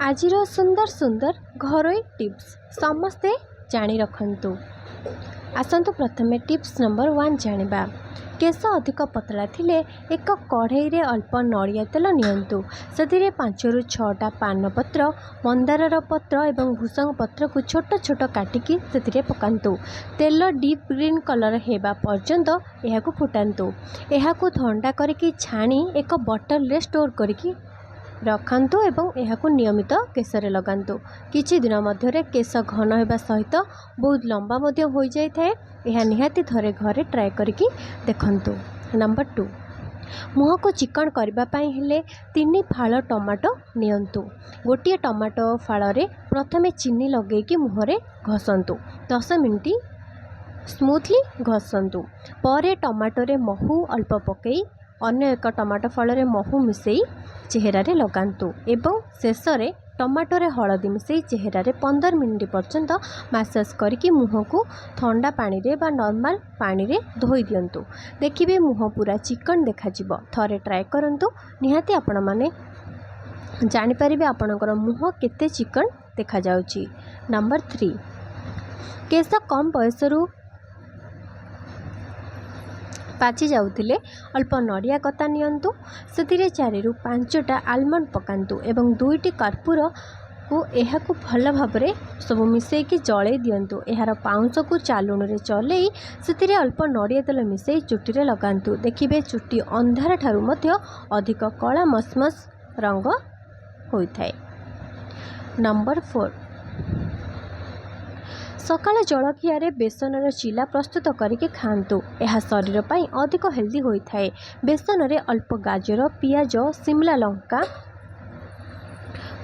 आजिर सुंदर सुंदर घरोई टिप्स समस्ते जानी रखंतु। आसंतु प्रथमे टिप्स नंबर 1 जानिबा। केश अधिक पतला थिले एक कढ़ई रे अल्प नड़िया तेल नियंतु। सेथिरे 5 ରୁ 6टा पान पत्र, मंदारर पत्र एवं भूसंग पत्र को छोट छोट काटिकी सेथिरे पकांतु। तेल डीप ग्रीन कलर हेबा पर्यंत एहाकु फुटांतु। एहाकु ठंडा करिकी छाणी एक बॉटल रे स्टोर करिकी रखंतु एवं एहाकु नियमित केशरे लगांतु। किछि दिन मध्यरे केश घन हेबा सहित बहुत लंबा मध्य हो जाय थाए। एहा निहाती थरे घरे ट्राए करिकी देखंतु। नंबर 2, मुह को चिकन करबा पई हेले 3 फाळ टमाटो नियंतु। गोटिए टमाटो फाळ रे प्रथमे चीनी लगेकी मुहरे घसंतु। 10 मिनिट स्मूथली घसंतु। परे टमाटो रे महू अल्प पकई अन्य एक टमाटो फाळ रे महू मिसई चेहरा रे लगांतु एवं शेष रे टमाटो रे हलदी मिसई चेहरा रे 15 मिनिट पर्यंत मसाज करके मुह को ठंडा पानी रे बा नॉर्मल पानी रे धोई दियंतु। देखिबे मुह पूरा चिकन देखा जिवो। थरे ट्राए करंतु, निहाती आपण माने जानि परिबे आपणकर मुह केते चिकन देखा जाउची। नंबर 3, केस कम बयसरू पाची जाउथिले अल्प नड़िया कता नियंतु। सेथिरे 4 ରୁ 5टा आलमंड पकांतु एवं 2टी कर्पूर को एहाकु भल भाबरे सब मिसई की जळे दियंतु। एहार पाउंस को चालुन रे चलेई सेथिरे अल्प नड़िया तेल मिसई चुटी रे लगांतु। देखिबे चुटी अंधार ठारू मध्य अधिक कला मसमस रंग होई थाए। नंबर 4, सकाळ जलखिया बेसनर चिला प्रस्तुत करके खांतु। यह शरीर पर अधिक हेल्दी होई थाए। बेसन रे अल्प गाजर, पियाज, शिमला लंका,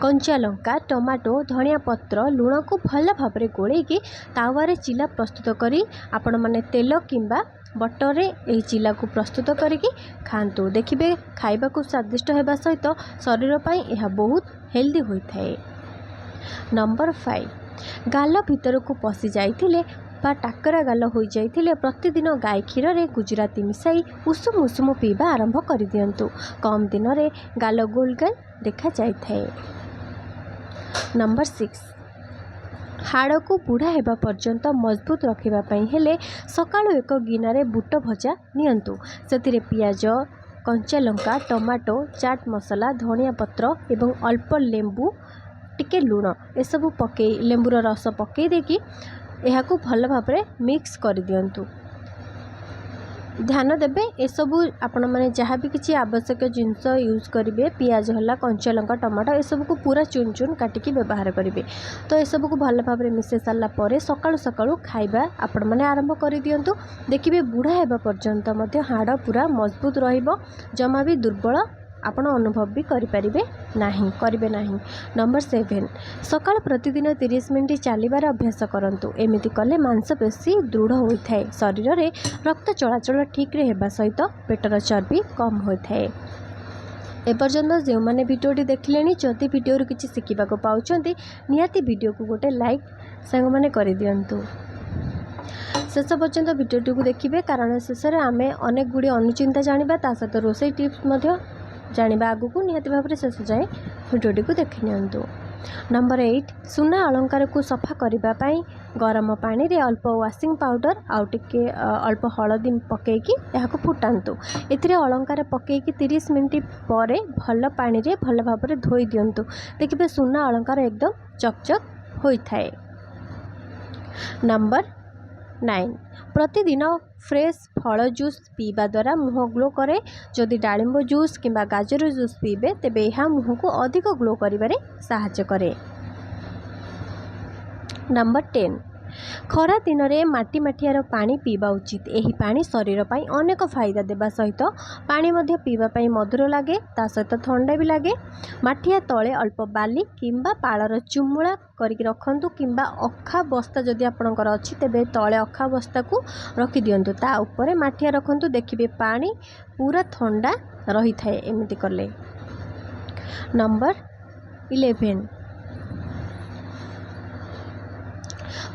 कंचा लंका, टमाटो, धनिया पत्र, लुण को भल भाव गोलैकी तावारे चिला प्रस्तुत करी आपण माने तेल किंबा बटर रे एही चिला को प्रस्तुत करके खांतु। देखिबे खाइबा को स्वादिष्ट हेबा सहित शरीर पर यह बहुत हेल्दी होई थाए। नंबर 5, गाल भीतर को पशि जाइथिले बा टाकरा गाल हो जाइथिले प्रतिदिन गाय क्षीर रे गुजराती मिसाई उषुम उषुम पीबा आरंभ कर दियंतु। कम दिन रे गाल गोल गोल देखा जाय थाए। नंबर 6, हाड़ को बुढ़ा हेबा पर्यंत मजबूत रखिबा पई हेले सकाळु एक गिनारे बूट भजा नियंतु। सेथिरे पियाज, कंचा लंका, टमाटो, चाट मसला, धनिया पत्र एवं अल्प लेंबू टिके लुण एसबू पकई लेंबूर रस पकई देकी एहाकू भल भाव मिक्स कर दियंतु। ध्यान देबे एसबू आपण माने जहाँ भी किसी आवश्यक जिनस यूज करेंगे पियाज हला, कंचा लंका, टमाटो एसबू को पूरा चुन चुन काटिकी व्यवहार करेंगे। तो एसबू को भल भाव मिसई सारा पर सकाळु सकाळु खाइबा आपण माने आरंभ कर दियंतु। देखिबे बुढ़ा हेबा पर्यंत मध्य हाड़ पूरा मजबूत रहिबो, जमा भी दुर्बल आपण अनुभव भी करें नहीं। नंबर 7, सकाळ प्रतिदिन 30 मिनिट चलिबार अभ्यास करंतु। एमिति कले मांसपेशी दृढ़ होता है। शरीर रे रक्त चलाचल ठीक रे हेबा सहित पेटर चर्बी कम होता है। एपर्यंत जो मैंने भिडियोटी देखिले जदि भिडियो किसी शिखा पाउछंती निहाती भिडियो को गोटे लाइक सांग माने कर दियंतु। शेष पर्यंत भिडियोटी को देखिए कारण शेष में आम अनेक गुड़ी अनुचिंता जानिबा ता सहित रोषेई टिप्स मध्य जानिबा। आगु को निहाती भाव शेष जाए भिडियोटी को देखि नियंतु। नंबर 8, सुना अलंकार को सफा करने गरम पानी रे अल्प वाशिंग पाउडर आउ टिके अल्प हलदी पकईकी यहाँ फुटातु। एथिरे अलंकार पकईकी 30 मिनिट पर भल पानी रे भल भाव धोई दियंतु। देखिए सुना अलंकार एकदम चकचक होता है। नंबर 9, प्रतिदिन फ्रेश फल जूस पीवा द्वारा मुह ग्लो करे। जदि डालिंब जूस किंबा गाजर जूस पीबे तेबे यह मुह को अधिक ग्लो करिबारे सहायता करे। नंबर 10, खरा दिन रे माटी माठियार पानी पीवा उचित। एही पानी शरीर पाई अनेक फायदा देबा सहित पानी मध्य पीवा पाई मधुर लागे ता सहित ठंडा भी लागे। माठिया तले अल्प बाली किंबा पालर चुमुड़ा करके रखंतु किंबा अखा बस्ता जदि आपणकर अछि तेबे तले अखा बस्ता को रखि दियंतु ता ऊपर माठिया रखंतु। देखिबे पानी पूरा ठंडा रही थाए एमिति करले। नंबर 11,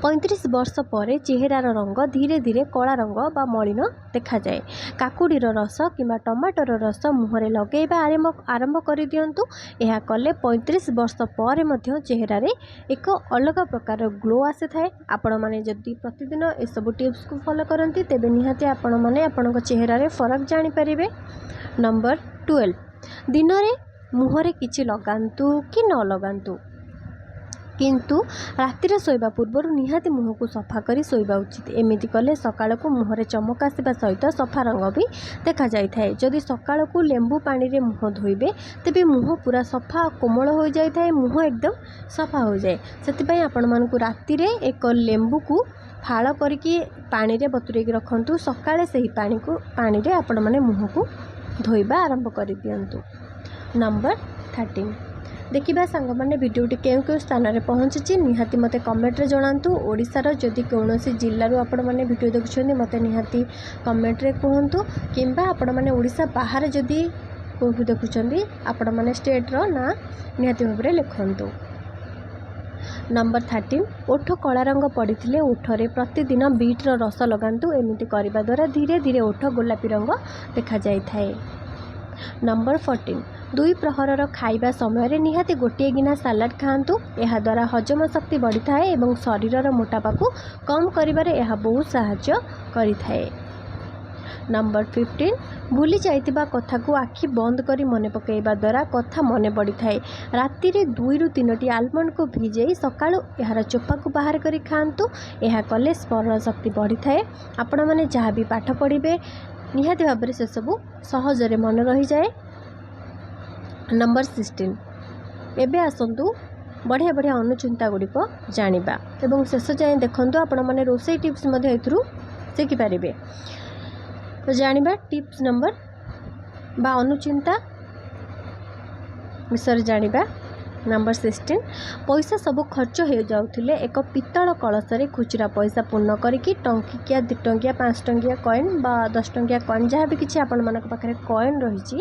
35 ବର୍ଷ ପରେ ଚେହେରାର ରଙ୍ଗ ଧୀରେ ଧୀରେ କଳା ରଙ୍ଗ ବା ମଳିନ ଦେଖାଯାଏ। କାକୁଡ଼ିର ରସ କିମ୍ବା ଟମାଟୋର ରସ ମୁହଁରେ ଲଗାଇବା ଆରମ୍ଭ କରିଦିଅନ୍ତୁ। ଏହା କଲେ 35 ବର୍ଷ ପରେ ମଧ୍ୟ ଚେହେରାରେ ଏକ ଅଲଗା ପ୍ରକାର ଗ୍ଲୋ ଆସିଥାଏ। ଆପଣମାନେ ଯଦି ପ୍ରତିଦିନ ଏସବୁ ଟିପ୍ସକୁ ଫଲୋ କରନ୍ତି ତେବେ ନିହାତି ଆପଣମାନେ ଆପଣଙ୍କ ଚେହେରାରେ ଫରକ ଜାଣିପାରିବେ। ନମ୍ବର 12, ଦିନରେ ମୁହଁରେ କିଛି ଲଗାନ୍ତୁ କି ନ ଲଗାନ୍ତୁ, କିନ୍ତୁ ରାତିରେ ଶୋଇବା ପୂର୍ବରୁ ନିହାତି ମୁହଁକୁ ସଫା କରି ଶୋଇବା ଉଚିତ। ଏମିତି କଲେ ସକାଳକୁ ମୁହଁରେ ଚମକ ଆସିବା ସହିତ ସଫା ରଙ୍ଗ ବି ଦେଖାଯାଇଥାଏ। ଯଦି ସକାଳକୁ ଲେମ୍ବୁ ପାଣିରେ ମୁହଁ ଧୋଇବେ ତେବେ ମୁହଁ ପୁରା ସଫା କୋମଳ ହୋଇଯାଇଥାଏ, ମୁହଁ ଏକଦମ ସଫା ହୋଇଯାଏ। ସେଥିପାଇଁ ଆପଣମାନଙ୍କୁ ରାତିରେ ଏକ ଲେମ୍ବୁକୁ ଫାଳ କରିକି ପାଣିରେ ବତୁରେଇକି ରଖନ୍ତୁ। ସକାଳେ ସେହି ପାଣିରେ ଆପଣମାନେ ମୁହଁକୁ ଧୋଇବା ଆରମ୍ଭ କରିଦିଅନ୍ତୁ। ନମ୍ବର 13, ଦେଖିବା ସାଙ୍ଗମାନେ ଭିଡ଼ିଓଟି କେଉଁ ସ୍ଥାନରେ ପହଞ୍ଚିଛି ନିହାତି ମୋତେ କମେଣ୍ଟରେ ଜଣାନ୍ତୁ। ଓଡ଼ିଶାର ଯଦି କୌଣସି ଜିଲ୍ଲାରୁ ଆପଣମାନେ ଭିଡ଼ିଓ ଦେଖୁଛନ୍ତି ମୋତେ ନିହାତି କମେଣ୍ଟରେ କୁହନ୍ତୁ, କିମ୍ବା ଆପଣମାନେ ଓଡ଼ିଶା ବାହାରେ ଯଦି କେଉଁଠୁ ଦେଖୁଛନ୍ତି ଆପଣମାନେ ଷ୍ଟେଟ୍ର ନାଁ ନିହାତି ଭାବରେ ଲେଖନ୍ତୁ। ନମ୍ବର 13, ଓଠ କଳା ରଙ୍ଗ ପଡ଼ିଥିଲେ ଓଠରେ ପ୍ରତିଦିନ ବିଟ୍ର ରସ ଲଗାନ୍ତୁ। ଏମିତି କରିବା ଦ୍ୱାରା ଧୀରେ ଧୀରେ ଓଠ ଗୋଲାପୀ ରଙ୍ଗ ଦେଖାଯାଇଥାଏ। ନମ୍ବର 14, 2 ପ୍ରହରର ଖାଇବା ସମୟରେ ନିହାତି ଗୋଟିଏ ଗିନା ସାଲାଡ଼ ଖାଆନ୍ତୁ। ଏହାଦ୍ୱାରା ହଜମ ଶକ୍ତି ବଢ଼ିଥାଏ ଏବଂ ଶରୀରର ମୋଟାପାକୁ କମ୍ କରିବାରେ ଏହା ବହୁତ ସାହାଯ୍ୟ କରିଥାଏ। ନମ୍ବର 15, ଭୁଲି ଯାଇଥିବା କଥାକୁ ଆଖି ବନ୍ଦ କରି ମନେ ପକାଇବା ଦ୍ୱାରା କଥା ମନେ ପଡ଼ିଥାଏ। ରାତିରେ 2ରୁ 3ଟି ଆଲମଣ୍ଡକୁ ଭିଜେଇ ସକାଳୁ ଏହାର ଚୋପାକୁ ବାହାର କରି ଖାଆନ୍ତୁ। ଏହା କଲେ ସ୍ମରଣ ଶକ୍ତି ବଢ଼ିଥାଏ। ଆପଣମାନେ ଯାହା ବି ପାଠ ପଢ଼ିବେ ନିହାତି ଭାବରେ ସେସବୁ ସହଜରେ ମନେ ରହିଯାଏ। ନମ୍ବର 16, ଏବେ ଆସନ୍ତୁ ବଢ଼ିଆ ବଢ଼ିଆ ଅନୁଚିନ୍ତା ଗୁଡ଼ିକ ଜାଣିବା ଏବଂ ଶେଷ ଯାଏଁ ଦେଖନ୍ତୁ। ଆପଣମାନେ ରୋଷେଇ ଟିପ୍ସ ମଧ୍ୟ ଏଥିରୁ ଶିଖିପାରିବେ। ତ ଜାଣିବା ଟିପ୍ସ ନମ୍ବର ବା ଅନୁଚିନ୍ତା ବିଷୟରେ ଜାଣିବା। ନମ୍ବର 16, ପଇସା ସବୁ ଖର୍ଚ୍ଚ ହୋଇଯାଉଥିଲେ ଏକ ପିତ୍ତଳ କଳସରେ ଖୁଚୁରା ପଇସା ପୂର୍ଣ୍ଣ କରିକି ଟଙ୍କିକିଆ 2 ଟଙ୍କିଆ 5 ଟଙ୍କିଆ କଏନ୍ ବା 10 ଟଙ୍କିଆ କଏନ୍ ଯାହା ବି କିଛି ଆପଣମାନଙ୍କ ପାଖରେ କଏନ୍ ରହିଛି,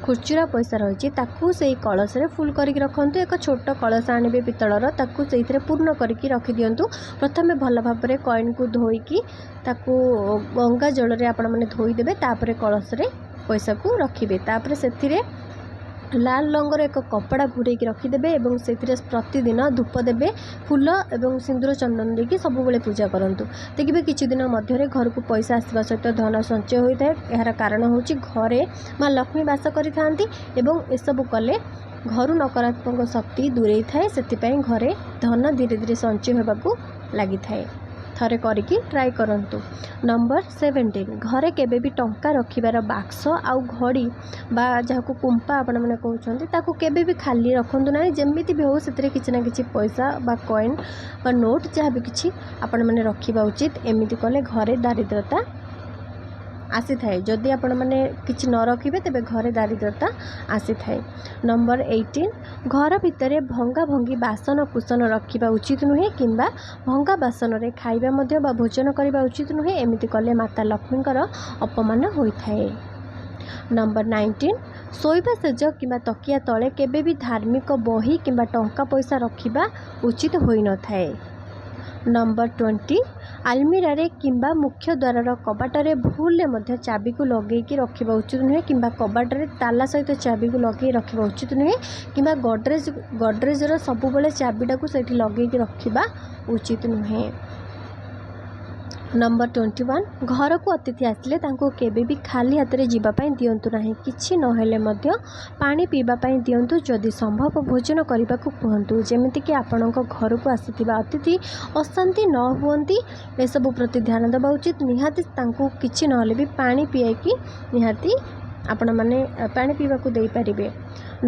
ଖୁଚୁରା ପଇସା ରହିଛି, ତାକୁ ସେଇ କଳସରେ ଫୁଲ୍ କରିକି ରଖନ୍ତୁ। ଏକ ଛୋଟ କଳସ ଆଣିବେ ପିତ୍ତଳର, ତାକୁ ସେଇଥିରେ ପୂର୍ଣ୍ଣ କରିକି ରଖିଦିଅନ୍ତୁ। ପ୍ରଥମେ ଭଲ ଭାବରେ କଏନ୍କୁ ଧୋଇକି ତାକୁ ଗଙ୍ଗା ଜଳରେ ଆପଣମାନେ ଧୋଇଦେବେ। ତାପରେ କଳସରେ ପଇସାକୁ ରଖିବେ। ତାପରେ ସେଥିରେ ଲାଲ ରଙ୍ଗର ଏକ କପଡ଼ା ଘୋଡ଼େଇକି ରଖିଦେବେ ଏବଂ ସେଥିରେ ପ୍ରତିଦିନ ଧୂପ ଦେବେ। ଫୁଲ ଏବଂ ସିନ୍ଦୁର ଚନ୍ଦନ ଦେଇକି ସବୁବେଳେ ପୂଜା କରନ୍ତୁ। ଦେଖିବେ କିଛି ଦିନ ମଧ୍ୟରେ ଘରକୁ ପଇସା ଆସିବା ସହିତ ଧନ ସଞ୍ଚୟ ହୋଇଥାଏ। ଏହାର କାରଣ ହେଉଛି ଘରେ ମା ଲକ୍ଷ୍ମୀ ବାସ କରିଥାନ୍ତି ଏବଂ ଏସବୁ କଲେ ଘରୁ ନକାରାତ୍ମକ ଶକ୍ତି ଦୂରେଇ ଥାଏ। ସେଥିପାଇଁ ଘରେ ଧନ ଧୀରେ ଧୀରେ ସଞ୍ଚୟ ହେବାକୁ ଲାଗିଥାଏ। ଥରେ କରିକି ଟ୍ରାଏ କରନ୍ତୁ। ନମ୍ବର 17, ଘରେ କେବେ ବି ଟଙ୍କା ରଖିବାର ବାକ୍ସ ଆଉ ଘଡ଼ି ବା ଯାହାକୁ କୁମ୍ପା ଆପଣମାନେ କହୁଛନ୍ତି ତାକୁ କେବେ ବି ଖାଲି ରଖନ୍ତୁ ନାହିଁ। ଯେମିତି ବି ହେଉ ସେଥିରେ କିଛି ନା କିଛି ପଇସା ବା କଏନ୍ ବା ନୋଟ୍ ଯାହା ବି କିଛି ଆପଣମାନେ ରଖିବା ଉଚିତ। ଏମିତି କଲେ ଘରେ ଦାରିଦ୍ରତା ଆସିଥାଏ। ଯଦି ଆପଣମାନେ କିଛି ନ ରଖିବେ ତେବେ ଘରେ ଦାରିଦ୍ରତା ଆସିଥାଏ। ନମ୍ବର 18, ଘର ଭିତରେ ଭଙ୍ଗା ଭଙ୍ଗି ବାସନ କୁସନ ରଖିବା ଉଚିତ ନୁହେଁ କିମ୍ବା ଭଙ୍ଗା ବାସନରେ ଖାଇବା ମଧ୍ୟ ବା ଭୋଜନ କରିବା ଉଚିତ ନୁହେଁ। ଏମିତି କଲେ ମାତା ଲକ୍ଷ୍ମୀଙ୍କର ଅପମାନ ହୋଇଥାଏ। ନମ୍ବର 19, ଶୋଇବା ସେଜ କିମ୍ବା ତକିଆ ତଳେ କେବେ ବି ଧାର୍ମିକ ବହି କିମ୍ବା ଟଙ୍କା ପଇସା ରଖିବା ଉଚିତ ହୋଇନଥାଏ। ନମ୍ବର 20, ଆଲମିରାରେ କିମ୍ବା ମୁଖ୍ୟ ଦ୍ୱାରର କବାଟରେ ଭୁଲରେ ମଧ୍ୟ ଚାବିକୁ ଲଗେଇକି ରଖିବା ଉଚିତ ନୁହେଁ କିମ୍ବା କବାଟରେ ତାଲା ସହିତ ଚାବିକୁ ଲଗେଇ ରଖିବା ଉଚିତ ନୁହେଁ କିମ୍ବା ଗଡରେଜର ସବୁବେଳେ ଚାବିଟାକୁ ସେଇଠି ଲଗେଇକି ରଖିବା ଉଚିତ ନୁହେଁ। ନମ୍ବର 21, ଘରକୁ ଅତିଥି ଆସିଲେ ତାଙ୍କୁ କେବେ ବି ଖାଲି ହାତରେ ଯିବା ପାଇଁ ଦିଅନ୍ତୁ ନାହିଁ। କିଛି ନହେଲେ ମଧ୍ୟ ପାଣି ପିଇବା ପାଇଁ ଦିଅନ୍ତୁ। ଯଦି ସମ୍ଭବ ଭୋଜନ କରିବାକୁ କୁହନ୍ତୁ, ଯେମିତିକି ଆପଣଙ୍କ ଘରକୁ ଆସିଥିବା ଅତିଥି ଅଶାନ୍ତି ନ ହୁଅନ୍ତି। ଏସବୁ ପ୍ରତି ଧ୍ୟାନ ଦେବା ଉଚିତ। ନିହାତି ତାଙ୍କୁ କିଛି ନହେଲେ ବି ପାଣି ପିଆଇକି ନିହାତି ଆପଣମାନେ ପାଣି ପିଇବାକୁ ଦେଇପାରିବେ।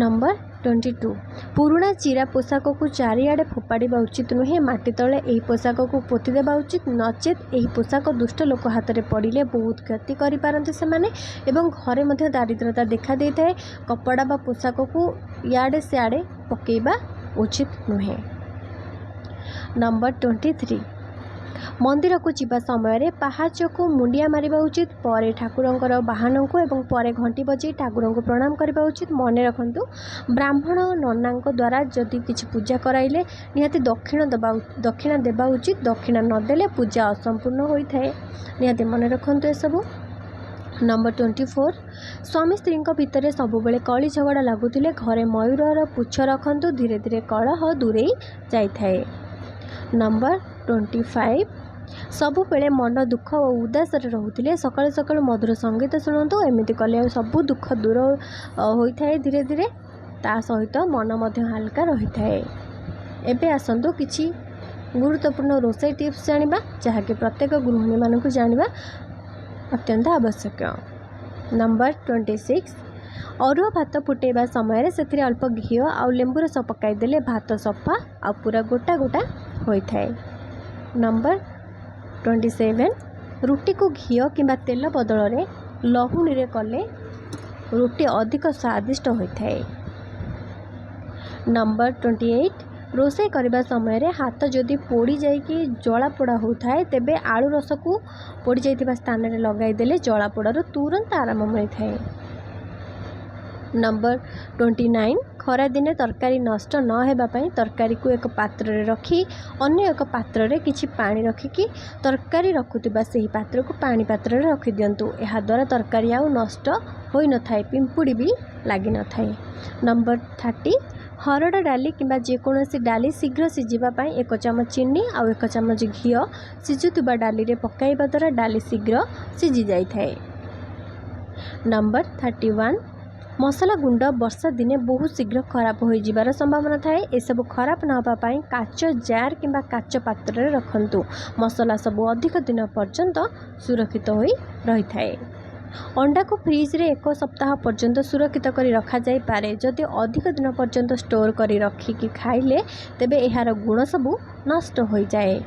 ନମ୍ବର 22, ପୁରୁଣା ଚିରା ପୋଷାକକୁ ଚାରିଆଡ଼େ ଫୋପାଡ଼ିବା ଉଚିତ ନୁହେଁ। ମାଟି ତଳେ ଏହି ପୋଷାକକୁ ପୋତି ଦେବା ଉଚିତ। ନଚେତ୍ ଏହି ପୋଷାକ ଦୁଷ୍ଟ ଲୋକ ହାତରେ ପଡ଼ିଲେ ବହୁତ କ୍ଷତି କରିପାରନ୍ତି ସେମାନେ ଏବଂ ଘରେ ମଧ୍ୟ ଦାରିଦ୍ରତା ଦେଖା ଦେଇଥାଏ। କପଡ଼ା ବା ପୋଷାକକୁ ଇଆଡ଼େ ସିଆଡ଼େ ପକାଇବା ଉଚିତ ନୁହେଁ। ନମ୍ବର 23, मंदिर को जीवा समय पाहाच को मुंडिया मारिबा उचित पर ठाकुरंकर बाहन को एवं पर घंटी बजे ठाकुर को प्रणाम करने उचित। मन रखु ब्राह्मण नना द्वारा जदि किसी पूजा कराइले निहाती दक्षिणा देवा उचित। दक्षिणा नदेले पूजा असंपूर्ण होता है निहाती मन रखु ए सबू। नंबर 24 स्वामी स्त्री भितर सबुबले कली झगड़ा लगुले घरे मयूर पुछ रखु धीरे धीरे कलह दूरे जाए। नंबर 25 सबुबले मन दुख और उदास रोते सकाल सकाल मधुर संगीत शुणु एमती कले सबू दुख दूर होता है धीरे धीरे ता सहित मन हल्का रही है। एबे आसतु किछि गुरुत्वपूर्ण रोषे टिप्स जानिबा जहाँकि प्रत्येक गृहिणी मानक जानिबा अत्यंत आवश्यक। नंबर 26 अरुआ भात फुटेबा समय से अल्प घी आउ लेंबू रस पकाईदेले भात सफा आ पूरा गोटा गोटा होता है। नंबर 27 रुटी को घी किंबा तेल बदल में लहुणी रे कले रुटी अधिक स्वादिष्ट होता है। नंबर 28 रोषे करने समय हाथ जदि पोड़ी जाइए जला पोड़ा होता है तेबे आलू रस को पोड़ी जाइथिबा स्थान में लगाईदेले जला पोड़ार तुरंत आराम मिलता है। नंबर 29 खरा दिने तरकारी नष्ट न हेबापई तरकारी को एक पात्र रे रखी अन्य एक पात्र रे किछि पानी रखिकी तरकारी रखुथिबा सही पात्र को पानी पात्र रे रखि दियंतु। एहा द्वारा तरकारी आउ नष्ट होई न थाए पिंपुड़ी भी लागी न थाए। नंबर 30 हरड़ डाली किंबा जेकोसी डाली शीघ्र सिझापी 1 चामच चीनी आउ 1 चामच घी सिझुवा डाली रे पकाइबा द्वारा डाली शीघ्र सिझी जाए। नंबर 31 मसला गुंड वर्षा दिने बहुत शीघ्र खराब हो जिबार संभावना थाए। एसबू खराब नापाई काच जार किंबा काच पात्र रे रखंतु। मसला सबू अधिक दिन पर्यंत सुरक्षित हो रही थाए। अंडा को फ्रिज रे 1 सप्ताह पर्यंत सुरक्षित करी रखा जाई पारे। जदि अधिक दिन पर्यंत स्टोर करी रखिकी खाइले तेबे एहार गुण सबू नष्ट हो जाए।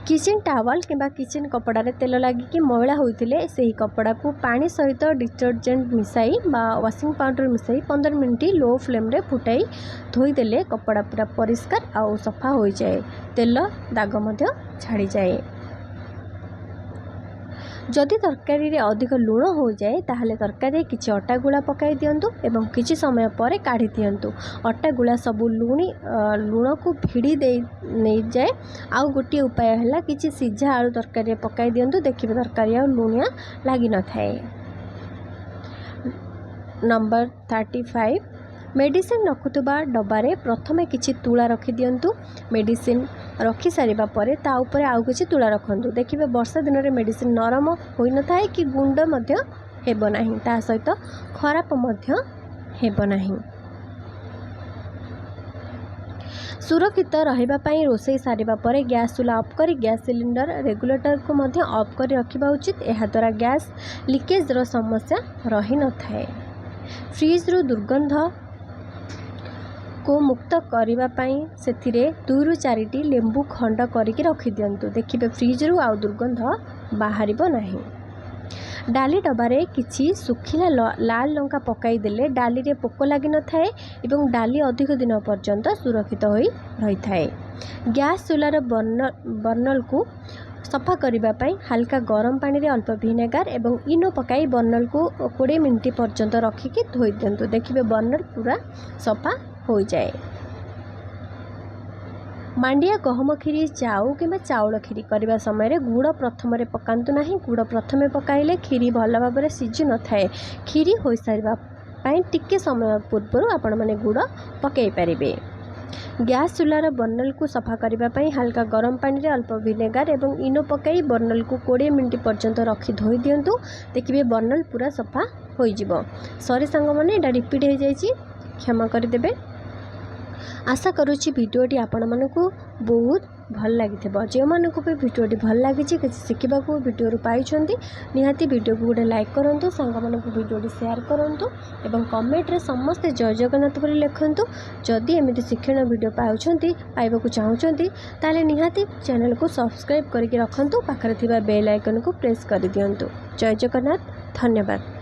किचेन टावल किंबा किचेन कपड़ा रे तेल लगिकी मैला होइतिले सही कपड़ा को पानी सहित डिटर्जेंट मिसाई बा वाशिंग पाउडर मिसाई 15 मिनट लो फ्लेम रे फुटाई धोईदेले कपड़ा पूरा परिष्कार आउ सफा हो जाए। तेल दाग मध्य छाड़ी जाए। जदि तरकारी रे अधिक लुण हो जाए ताहले तरकारी किछि अटा गुला पकाई दियंतु एवं किछि समय पर काढ़ी दियंतु। अटा गुला सबू लुण को भिड़ी दे नहीं जाए। आउ गोटे उपाय है किछि सिझा आलू तरकारी रे पकाई दियंतु देखिबे तरकारी आ लुणिया लागी न थाए। नंबर 35 मेडिसिन रखुवा डबारे प्रथमे किछि तुला रखी दियंतु। मेडिसिन रखी सारिबा परे ता ऊपर आउ किछि तुला रखंतु। देखिबे वर्षा दिन रे मेडिसिन नरम होई न थाए कि गुंड मध्य हेबो नाही ता सहित खराब मध्य हेबो नाही। सुरक्षित रहिबा पई रोषे सारिबा परे गैस चूल्हा ऑफ करी गैस सिलिंडर रेगुलेटर को मध्य ऑफ करी रखिबा उचित। एहा द्वारा गैस लीकेज रो समस्या रही न थाए। फ्रिज रो दुर्गंध को मुक्त करिबा पई सेथिरे 2 ରୁ 4टी लेंबू खंड करिके रखि दियंतु। देखिबे फ्रिज रू आउ दुर्गंध बाहरिबो नाही। डाली डबारे किछि सुखिला लाल लंका पकाई देले डाली रे पोक लागी न थाए एवं डाली अधिक दिन पर्यंत सुरक्षित होई रही थाए। गैस चूल्हार बर्नल को सफा करने हल्का गरम पानी रे अल्प विनेगार एवं इनो पकाई बर्नल को 20 मिनट पर्यंत रखिकी धोई दियंतु। देखिबे बर्नल पूरा सफा हो जाए। मांडिया गहम खीरी चाउ किंबा चाउल खीरी करने समय गुड़ प्रथम पकातु ना। गुड़ प्रथम पकाइले खीरी भल भाव सिझु न थाए। खीरी हो सारिबा पई टिके समय पूर्व आपण माने गुड़ पकाई पारिबे। गैस चूल्हार बर्नल को सफा करने हल्का गरम पानी रे अल्प विनेगार एवं इनो पकाई बर्नल को 20 मिनट पर्यंत रखी धोई दियंतु। देखिए बर्नल पूरा सफा हो जिवो। सॉरी सांग माने एटा रिपीट हो जाइछि क्षमा कर देबे। आशा करुच्ची भिडियोटी आपण मानकु बहुत भल लगी जो मानक भी भिडियोटी भल लगी किसी शिखा भिडियो पाई निहाती भिडियो को गोटे लाइक करूँ सांग मानक भिडियोटी शेयर करूँ एवं कमेंट समस्ते जय जगन्नाथ बोली लिखुँ। जदि एमती शिक्षण भिडियो पाइबा चाहूँगी ताले निहाती चैनल को सब्सक्राइब करके रखुँ। पाखरे थिबा बेल आइकन को प्रेस कर दियंतु। जय जगन्नाथ। धन्यवाद।